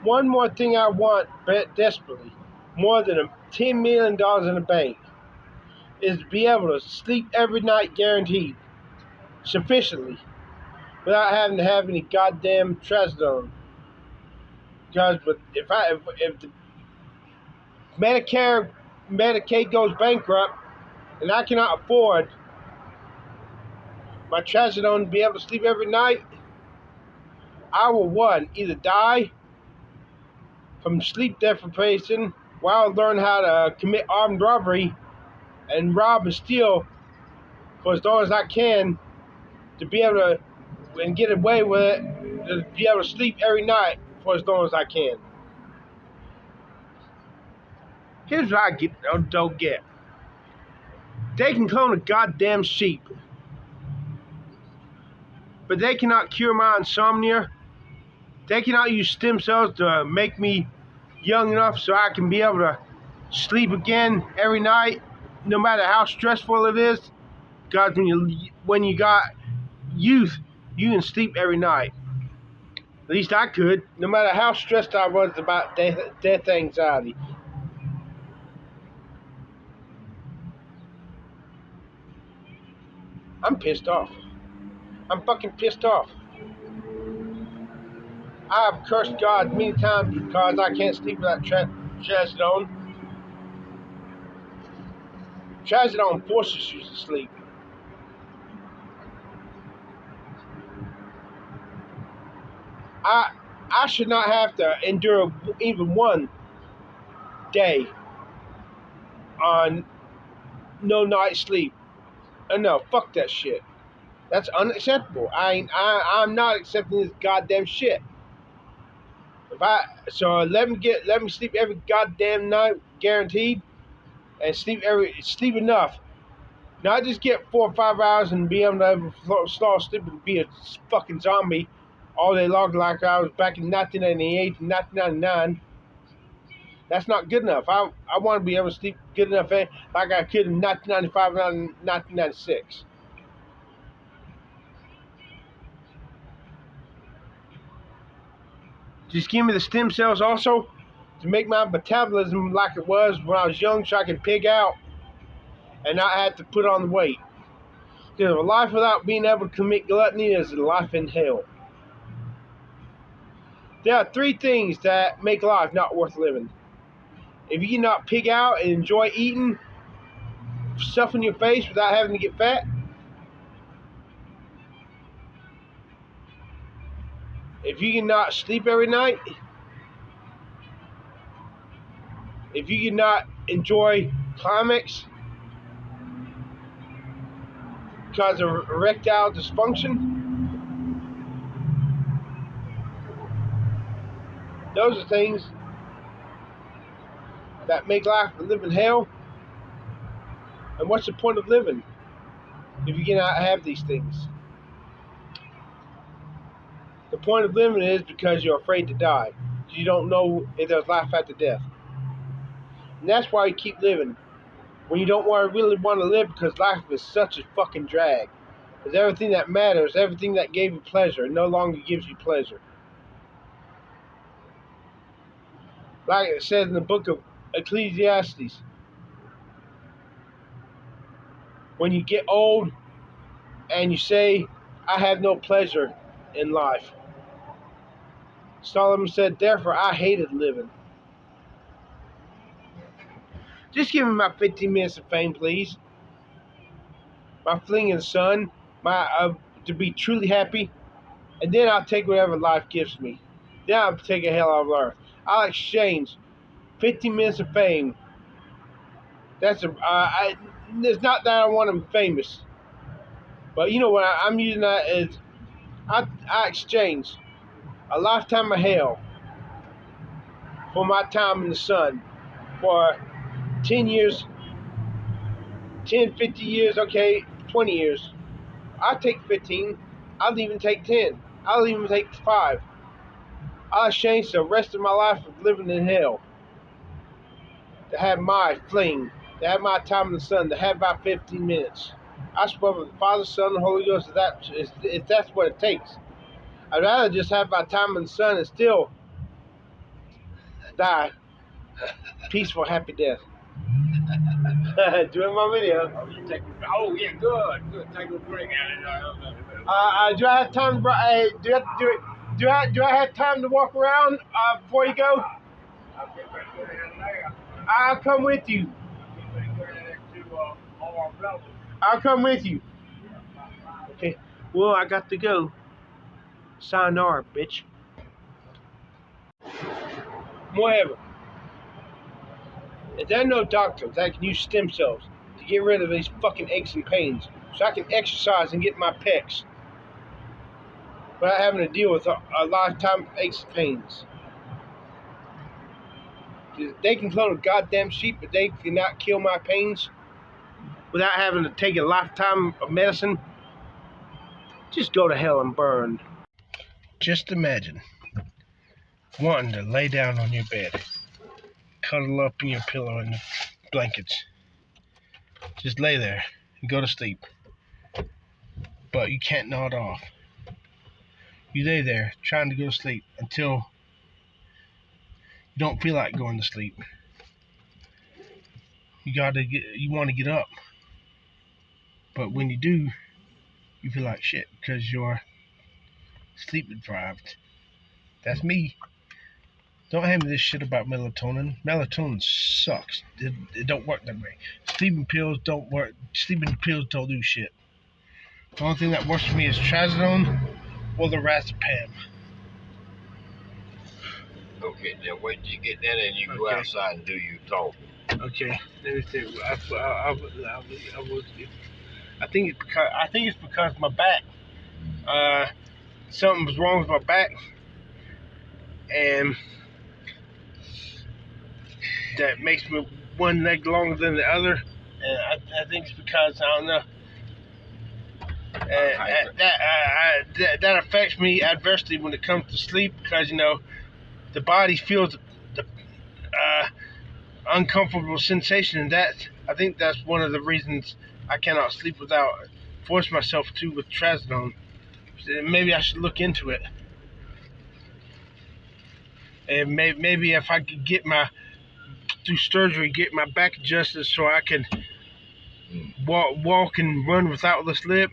One more thing I want desperately, more than $10 million in the bank, is to be able to sleep every night guaranteed, sufficiently, without having to have any goddamn Trazodone. Because if the Medicaid goes bankrupt and I cannot afford my Trazodone to be able to sleep every night, I will either die from sleep deprivation while I learn how to commit armed robbery and rob and steal for as long as I can to be able to and get away with it, to be able to sleep every night for as long as I can. Here's what I don't get. They can clone a goddamn sheep, but they cannot cure my insomnia. They cannot use stem cells to make me young enough so I can be able to sleep again every night, no matter how stressful it is. Because when you got youth, you can sleep every night. At least I could, no matter how stressed I was about death anxiety. I'm pissed off. I'm fucking pissed off. I have cursed God many times because I can't sleep without Trazodone. Trazodone forces you to sleep. I should not have to endure even one day on no night sleep. No, fuck that shit. That's unacceptable. I'm not accepting this goddamn shit. So let me sleep every goddamn night, guaranteed, and sleep enough. Not just get 4 or 5 hours and be able to start sleeping and be a fucking zombie all day long like I was back in 1998 and 1999. That's not good enough. I want to be able to sleep good enough like I could in 1995 and 1996. Just give me the stem cells also to make my metabolism like it was when I was young so I can pig out and not have to put on the weight. Because a life without being able to commit gluttony is a life in hell. There are 3 things that make life not worth living. If you cannot pig out and enjoy eating stuff in your face without having to get fat, if you cannot sleep every night, if you cannot enjoy climax because of erectile dysfunction, those are things that make life a living hell. And what's the point of living if you cannot have these things? The point of living is because you're afraid to die. You don't know if there's life after death. And that's why you keep living. When you don't really want to live because life is such a fucking drag. Because everything that matters, everything that gave you pleasure, no longer gives you pleasure. Like it says in the book of Ecclesiastes, when you get old and you say, I have no pleasure in life, Solomon said, therefore I hated living. Just give me my 15 minutes of fame, please. My fling in the sun, to be truly happy, and then I'll take whatever life gives me. Then I'll take a hell out of earth. I'll exchange 15 minutes of fame. It's not that I want to be famous, but you know what I'm using that as I exchange a lifetime of hell for my time in the sun for 10 years, 10, 50 years, okay, 20 years. I'll take 15. I'll even take 10. I'll even take 5. I'll exchange the rest of my life of living in hell to have my fling, to have my time in the sun, to have my 15 minutes. I spoke with the Father, Son, and Holy Ghost if that's what it takes. I'd rather just have my time in the sun and still die. Peaceful, happy death. Doing my video. Oh, yeah, good. Take a break out of Do I have time? Do I have time to walk around before you go? I'll come with you. I'll come with you. Okay. Well, I got to go. Sayonara, bitch. Moreover, if there are no doctors that can use stem cells to get rid of these fucking aches and pains, so I can exercise and get my pecs without having to deal with a lifetime of aches and pains. They can clone a goddamn sheep, but they cannot kill my pains without having to take a lifetime of medicine. Just go to hell and burn. Just imagine wanting to lay down on your bed, cuddle up in your pillow and the blankets, just lay there and go to sleep, but you can't nod off. You lay there trying to go to sleep until you don't feel like going to sleep. You want to get up, but when you do, you feel like shit because you're sleep deprived. That's me. Don't hand me this shit about melatonin. Melatonin sucks. It don't work that way. Sleeping pills don't work. Sleeping pills don't do shit. The only thing that works for me is Trazodone or Lorazepam. Okay, now wait till you get that and you go outside and do your talk. Okay, let me see. I think it's because my back. Something was wrong with my back, and that makes me one leg longer than the other. And I think it's because I don't know. That affects me adversely when it comes to sleep because the body feels the uncomfortable sensation, and I think that's one of the reasons I cannot sleep without force myself to with Trazodone. Maybe I should look into it, and maybe if I could through surgery get my back adjusted so I can walk and run without this limp.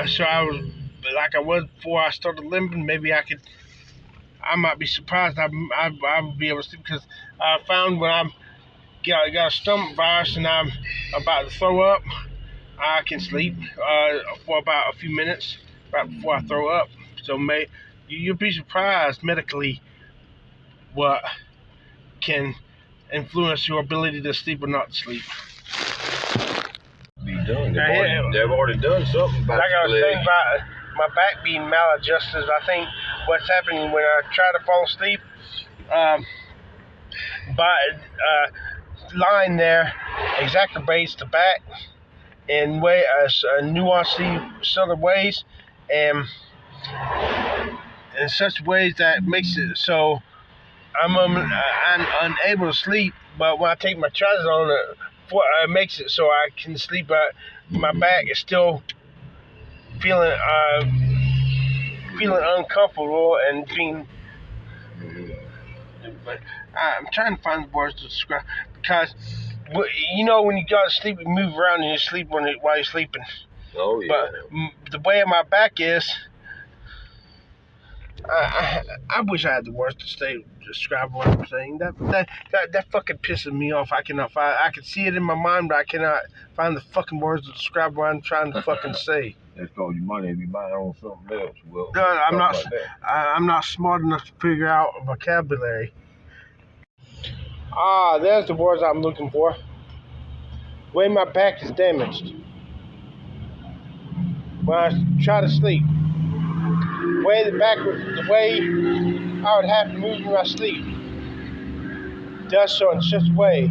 So I was like I was before I started limping. Maybe I might be surprised. I would be able to sleep because I found when I got a stomach virus and I'm about to throw up, I can sleep for about a few minutes right before I throw up. So you'll be surprised medically what can influence your ability to sleep or not to sleep. Be done. They've already done something about like I was saying about my back being maladjusted. I think what's happening when I try to fall asleep, lying there exacerbates the back in nuanced sort of ways, and in such ways that makes it so I'm unable to sleep. But when I take my Trazodone, it makes it so I can sleep. But my back is still feeling uncomfortable and being. But I'm trying to find the words to describe because when you go to sleep, you move around and you sleep while you're sleeping. Oh yeah. But the way my back is, I wish I had the words to describe what I'm saying. That fucking pisses me off. I can see it in my mind, but I cannot find the fucking words to describe what I'm trying to fucking say. That's because you might be buying on something else. Well, no, I'm not smart enough to figure out vocabulary. There's the words I'm looking for. The way my back is damaged when I try to sleep. The way I would have to move in my sleep does so in such a way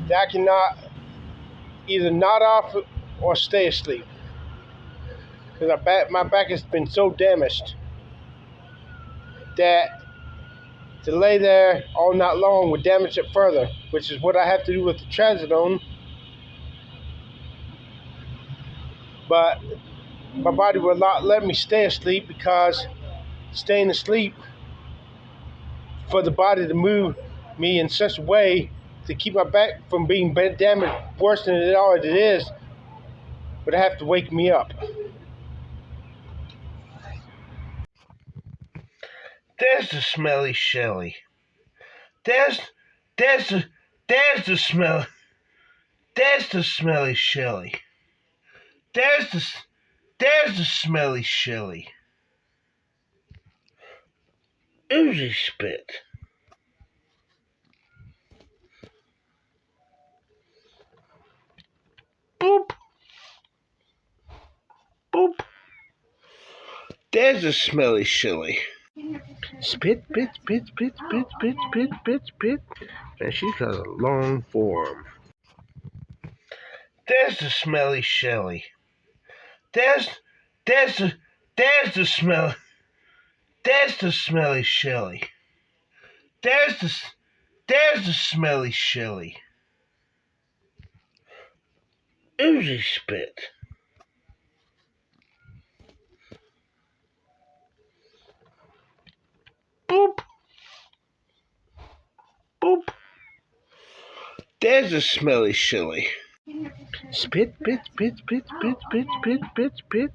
that I cannot either nod off or stay asleep. Because my back has been so damaged that to lay there all night long would damage it further, which is what I have to do with the Trazodone. But my body will not let me stay asleep because staying asleep for the body to move me in such a way to keep my back from being damaged worse than it already is, but have to wake me up. There's the smelly Shelly. There's there's the there's the smell. There's the smelly Shelly. There's the smelly Shelly. Oozy spit. Boop. Boop. There's the smelly Shelly. Spit, spit, spit, spit, spit, spit, spit, spit, spit. And she's got a long form. There's the smelly Shelly. There's the smell. There's the smelly Shelly. There's the smelly Shelly. Oozy spit. Boop. Boop. There's the smelly Shelly. Spit, spit, spit, spit, spit, spit, spit, spit, spit.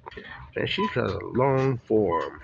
And she's got a long form.